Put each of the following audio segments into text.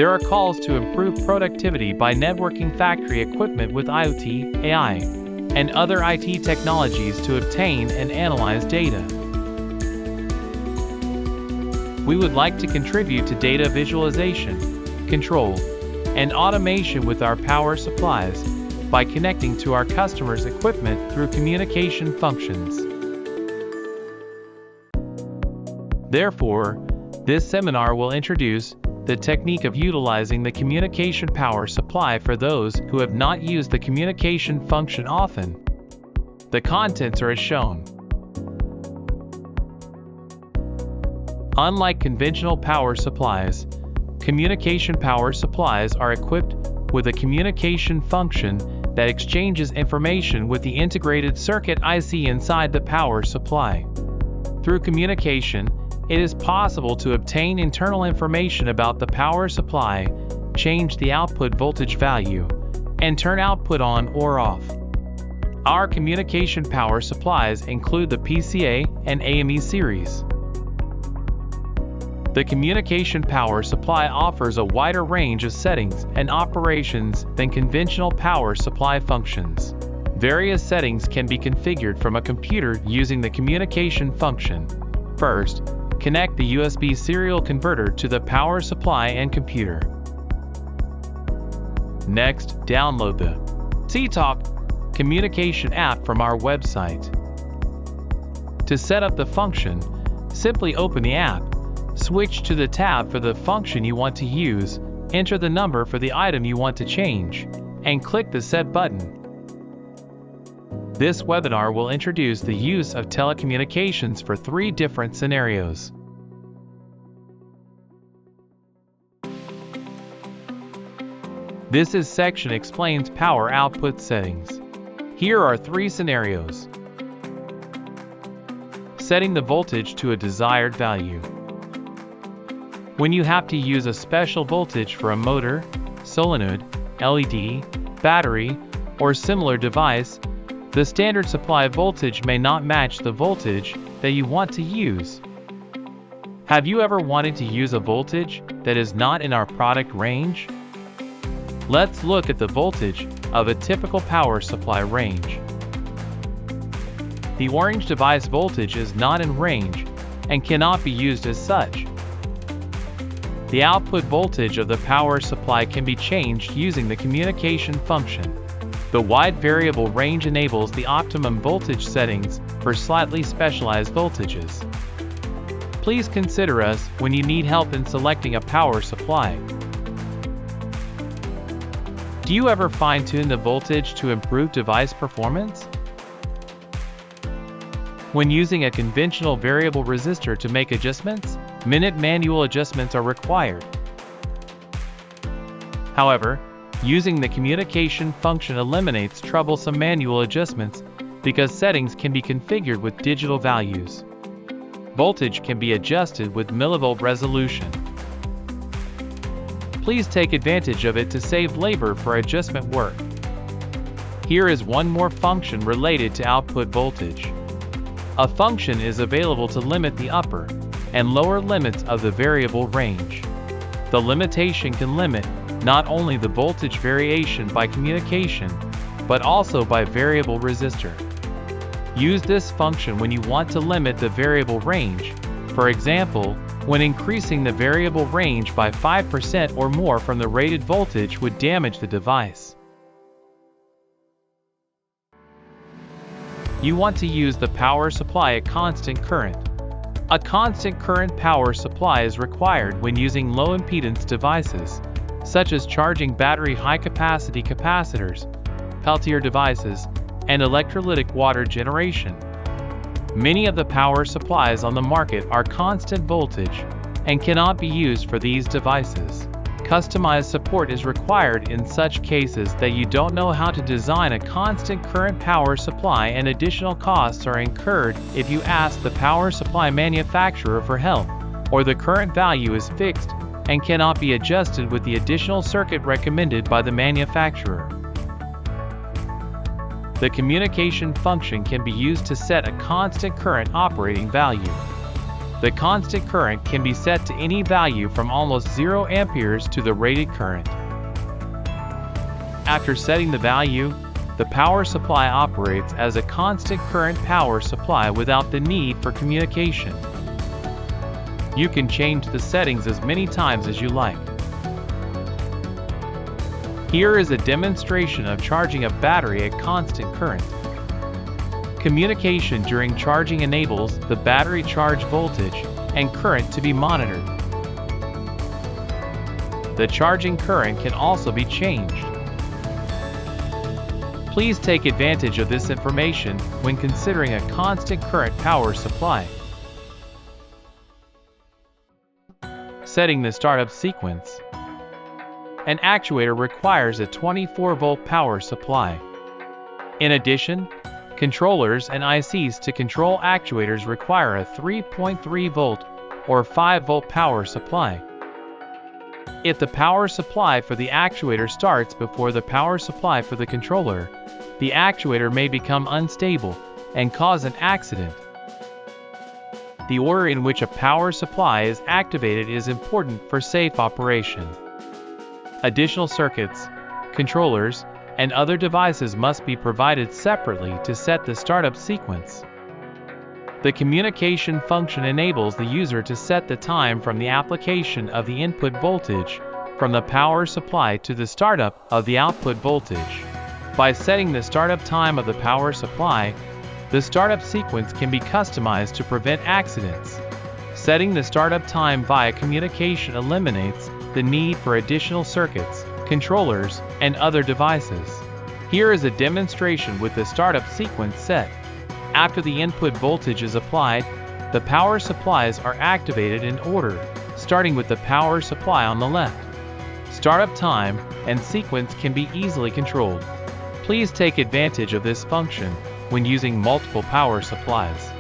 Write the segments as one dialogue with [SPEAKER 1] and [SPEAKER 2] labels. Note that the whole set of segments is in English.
[SPEAKER 1] There are calls to improve productivity by networking factory equipment with IoT, AI, and other IT technologies to obtain and analyze data. We would like to contribute to data visualization, control, and automation with our power supplies by connecting to our customers' equipment through communication functions. Therefore, this seminar will introduce the technique of utilizing the communication power supply for those who have not used the communication function often. The contents are as shown. Unlike conventional power supplies, communication power supplies are equipped with a communication function that exchanges information with the integrated circuit IC inside the power supply. Through communication, it is possible to obtain internal information about the power supply, change the output voltage value, and turn output on or off. Our communication power supplies include the PCA and AME series. The communication power supply offers a wider range of settings and operations than conventional power supply functions. Various settings can be configured from a computer using the communication function. First, connect the USB serial converter to the power supply and computer. Next, download the CTalk communication app from our website. To set up the function, simply open the app, switch to the tab for the function you want to use, enter the number for the item you want to change, and click the Set button. This webinar will introduce the use of telecommunications for 3 different scenarios. This section explains power output settings. Here are 3 scenarios. Setting the voltage to a desired value. When you have to use a special voltage for a motor, solenoid, LED, battery, or similar device, the standard supply voltage may not match the voltage that you want to use. Have you ever wanted to use a voltage that is not in our product range? Let's look at the voltage of a typical power supply range. The orange device voltage is not in range and cannot be used as such. The output voltage of the power supply can be changed using the communication function. The wide variable range enables the optimum voltage settings for slightly specialized voltages. Please consider us when you need help in selecting a power supply. Do you ever fine-tune the voltage to improve device performance? When using a conventional variable resistor to make adjustments, minute manual adjustments are required. However, using the communication function eliminates troublesome manual adjustments because settings can be configured with digital values. Voltage can be adjusted with millivolt resolution. Please take advantage of it to save labor for adjustment work. Here is one more function related to output voltage. A function is available to limit the upper and lower limits of the variable range. The limitation can limit not only the voltage variation by communication, but also by variable resistor. Use this function when you want to limit the variable range, for example, when increasing the variable range by 5% or more from the rated voltage would damage the device. You want to use the power supply at constant current. A constant current power supply is required when using low impedance devices, such as charging battery high-capacity capacitors, Peltier devices, and electrolytic water generation. Many of the power supplies on the market are constant voltage and cannot be used for these devices. Customized support is required in such cases that you don't know how to design a constant current power supply, and additional costs are incurred if you ask the power supply manufacturer for help, or the current value is fixed and cannot be adjusted with the additional circuit recommended by the manufacturer. The communication function can be used to set a constant current operating value. The constant current can be set to any value from almost 0 amperes to the rated current. After setting the value, the power supply operates as a constant current power supply without the need for communication. You can change the settings as many times as you like. Here is a demonstration of charging a battery at constant current. Communication during charging enables the battery charge voltage and current to be monitored. The charging current can also be changed. Please take advantage of this information when considering a constant current power supply. Setting the startup sequence. An actuator requires a 24-volt power supply. In addition, controllers and ICs to control actuators require a 3.3 volt or 5 volt power supply. If the power supply for the actuator starts before the power supply for the controller, the actuator may become unstable and cause an accident. The order in which a power supply is activated is important for safe operation. Additional circuits, controllers, and other devices must be provided separately to set the startup sequence. The communication function enables the user to set the time from the application of the input voltage from the power supply to the startup of the output voltage. By setting the startup time of the power supply, the startup sequence can be customized to prevent accidents. Setting the startup time via communication eliminates the need for additional circuits, controllers, and other devices. Here is a demonstration with the startup sequence set. After the input voltage is applied, the power supplies are activated in order, starting with the power supply on the left. Startup time and sequence can be easily controlled. Please take advantage of this function when using multiple power supplies.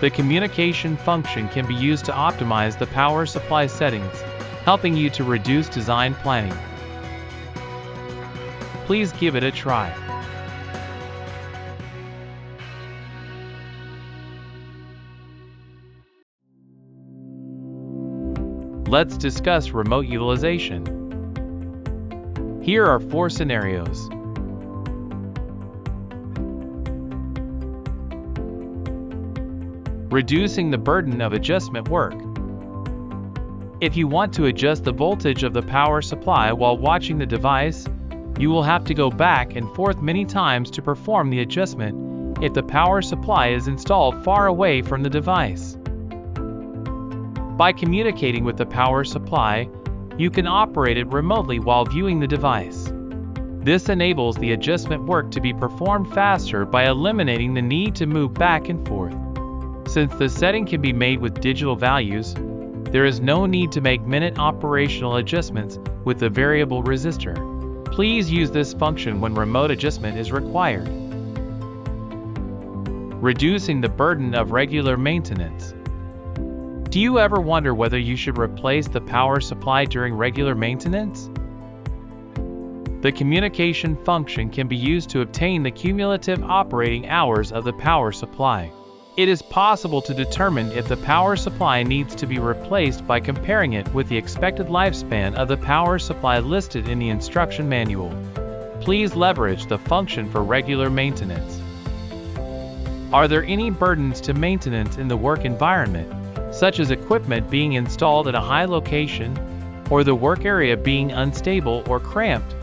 [SPEAKER 1] The communication function can be used to optimize the power supply settings, helping you to reduce design planning. Please give it a try. Let's discuss remote utilization. Here are 4 scenarios. Reducing the burden of adjustment work. If you want to adjust the voltage of the power supply while watching the device, you will have to go back and forth many times to perform the adjustment if the power supply is installed far away from the device. By communicating with the power supply, you can operate it remotely while viewing the device. This enables the adjustment work to be performed faster by eliminating the need to move back and forth. Since the setting can be made with digital values, there is no need to make minute operational adjustments with the variable resistor. Please use this function when remote adjustment is required. Reducing the burden of regular maintenance. Do you ever wonder whether you should replace the power supply during regular maintenance? The communication function can be used to obtain the cumulative operating hours of the power supply. It is possible to determine if the power supply needs to be replaced by comparing it with the expected lifespan of the power supply listed in the instruction manual. Please leverage the function for regular maintenance. Are there any burdens to maintenance in the work environment, such as equipment being installed at a high location, or the work area being unstable or cramped?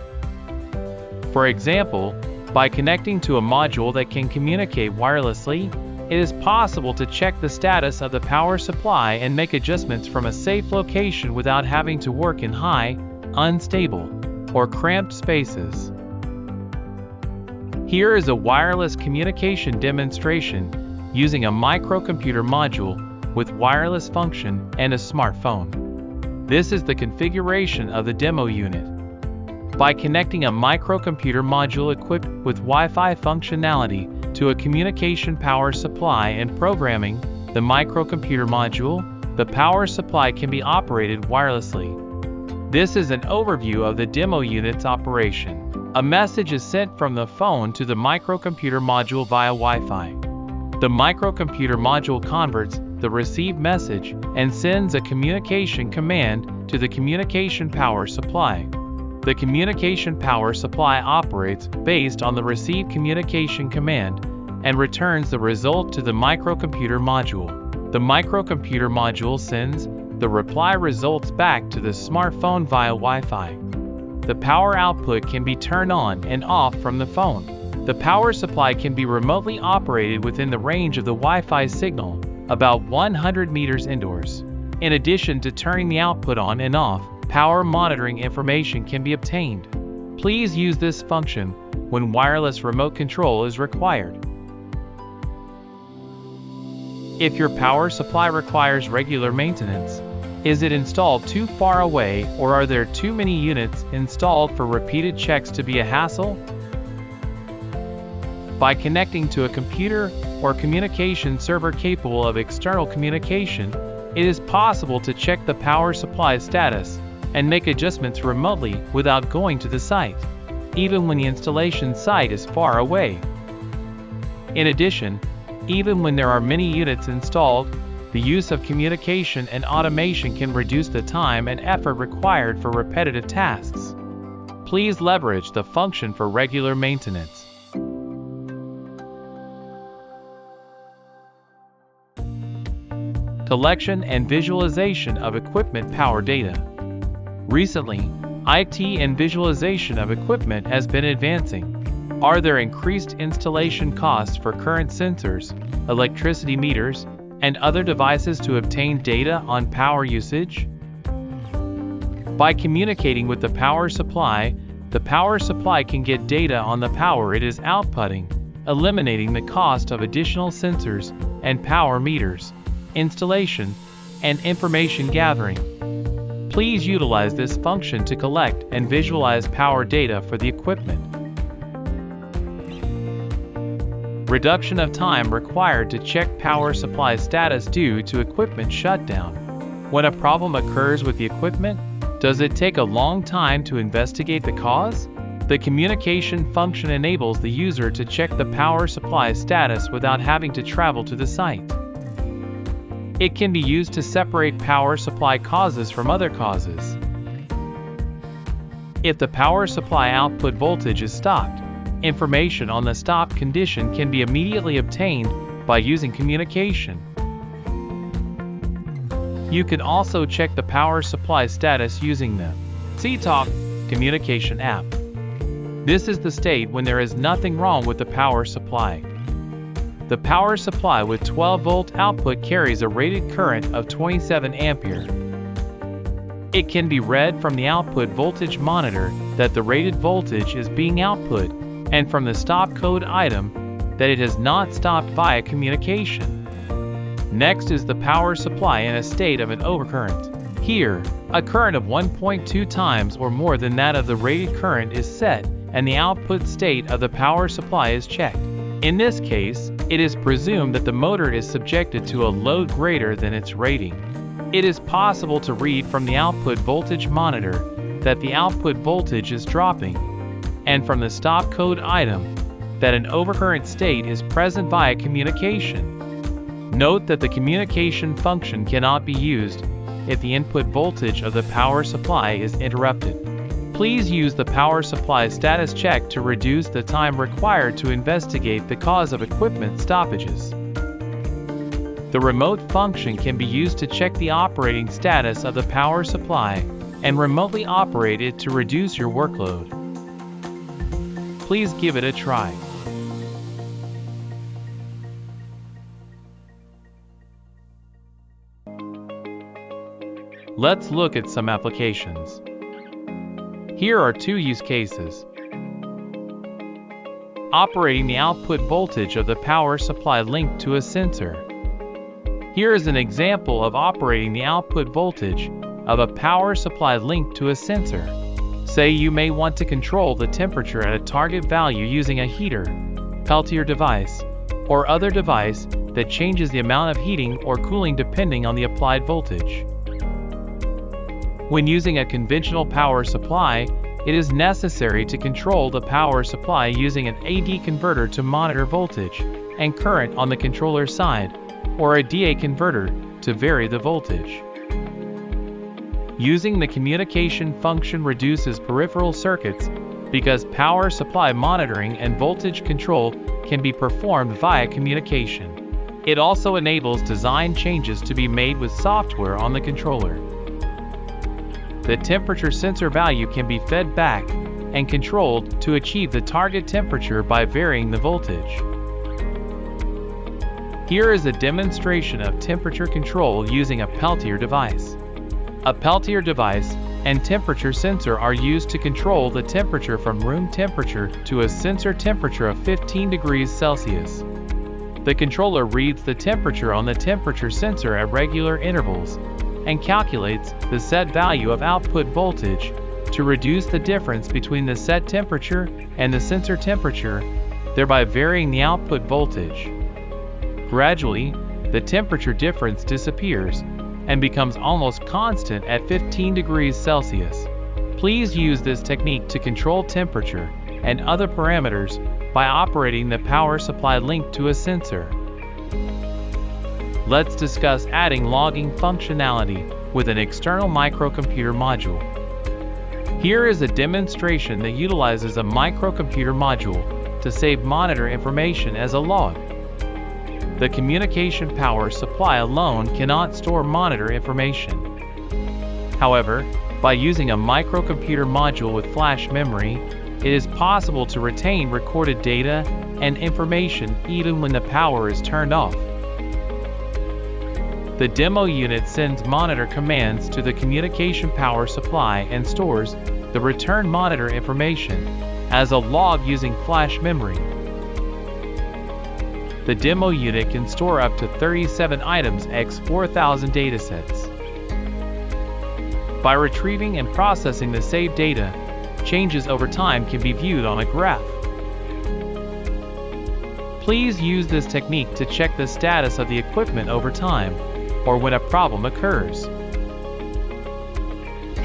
[SPEAKER 1] For example, by connecting to a module that can communicate wirelessly, it is possible to check the status of the power supply and make adjustments from a safe location without having to work in high, unstable, or cramped spaces. Here is a wireless communication demonstration using a microcomputer module with wireless function and a smartphone. This is the configuration of the demo unit. By connecting a microcomputer module equipped with Wi-Fi functionality to a communication power supply and programming the microcomputer module, the power supply can be operated wirelessly. This is an overview of the demo unit's operation. A message is sent from the phone to the microcomputer module via Wi-Fi. The microcomputer module converts the received message and sends a communication command to the communication power supply. The communication power supply operates based on the received communication command and returns the result to the microcomputer module. The microcomputer module sends the reply results back to the smartphone via Wi-Fi. The power output can be turned on and off from the phone. The power supply can be remotely operated within the range of the Wi-Fi signal, about 100 meters indoors. In addition to turning the output on and off, power monitoring information can be obtained. Please use this function when wireless remote control is required. If your power supply requires regular maintenance, is it installed too far away or are there too many units installed for repeated checks to be a hassle? By connecting to a computer or communication server capable of external communication, it is possible to check the power supply status and make adjustments remotely without going to the site, even when the installation site is far away. In addition, even when there are many units installed, the use of communication and automation can reduce the time and effort required for repetitive tasks. Please leverage the function for regular maintenance. Collection and visualization of equipment power data. Recently, IT and visualization of equipment has been advancing. Are there increased installation costs for current sensors, electricity meters, and other devices to obtain data on power usage? By communicating with the power supply can get data on the power it is outputting, eliminating the cost of additional sensors and power meters, installation, and information gathering. Please utilize this function to collect and visualize power data for the equipment. Reduction of time required to check power supply status due to equipment shutdown. When a problem occurs with the equipment, does it take a long time to investigate the cause? The communication function enables the user to check the power supply status without having to travel to the site. It can be used to separate power supply causes from other causes. If the power supply output voltage is stopped, information on the stop condition can be immediately obtained by using communication. You can also check the power supply status using the CTalk communication app. This is the state when there is nothing wrong with the power supply. The power supply with 12-volt output carries a rated current of 27 ampere. It can be read from the output voltage monitor that the rated voltage is being output, and from the stop code item that it has not stopped via communication. Next is the power supply in a state of an overcurrent. Here, a current of 1.2 times or more than that of the rated current is set, and the output state of the power supply is checked. In this case, it is presumed that the motor is subjected to a load greater than its rating. It is possible to read from the output voltage monitor that the output voltage is dropping, and from the stop code item that an overcurrent state is present via communication. Note that the communication function cannot be used if the input voltage of the power supply is interrupted. Please use the power supply status check to reduce the time required to investigate the cause of equipment stoppages. The remote function can be used to check the operating status of the power supply and remotely operate it to reduce your workload. Please give it a try. Let's look at some applications. Here are two use cases. Operating the output voltage of the power supply linked to a sensor. Here is an example of operating the output voltage of a power supply linked to a sensor. Say you may want to control the temperature at a target value using a heater, Peltier device, or other device that changes the amount of heating or cooling depending on the applied voltage. When using a conventional power supply, it is necessary to control the power supply using an AD converter to monitor voltage and current on the controller side, or a DA converter to vary the voltage. Using the communication function reduces peripheral circuits because power supply monitoring and voltage control can be performed via communication. It also enables design changes to be made with software on the controller. The temperature sensor value can be fed back and controlled to achieve the target temperature by varying the voltage. Here is a demonstration of temperature control using a Peltier device. A Peltier device and temperature sensor are used to control the temperature from room temperature to a sensor temperature of 15 degrees Celsius. The controller reads the temperature on the temperature sensor at regular intervals and calculates the set value of output voltage to reduce the difference between the set temperature and the sensor temperature, thereby varying the output voltage. Gradually, the temperature difference disappears and becomes almost constant at 15 degrees Celsius. Please use this technique to control temperature and other parameters by operating the power supply linked to a sensor. Let's discuss adding logging functionality with an external microcomputer module. Here is a demonstration that utilizes a microcomputer module to save monitor information as a log. The communication power supply alone cannot store monitor information. However, by using a microcomputer module with flash memory, it is possible to retain recorded data and information even when the power is turned off. The demo unit sends monitor commands to the communication power supply and stores the return monitor information as a log using flash memory. The demo unit can store up to 37 items x 4,000 datasets. By retrieving and processing the saved data, changes over time can be viewed on a graph. Please use this technique to check the status of the equipment over time, or when a problem occurs.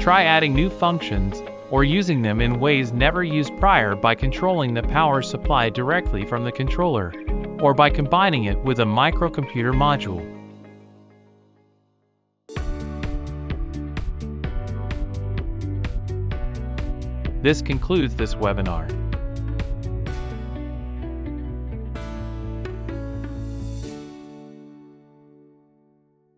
[SPEAKER 1] Try adding new functions or using them in ways never used prior by controlling the power supply directly from the controller, or by combining it with a microcomputer module. This concludes this webinar.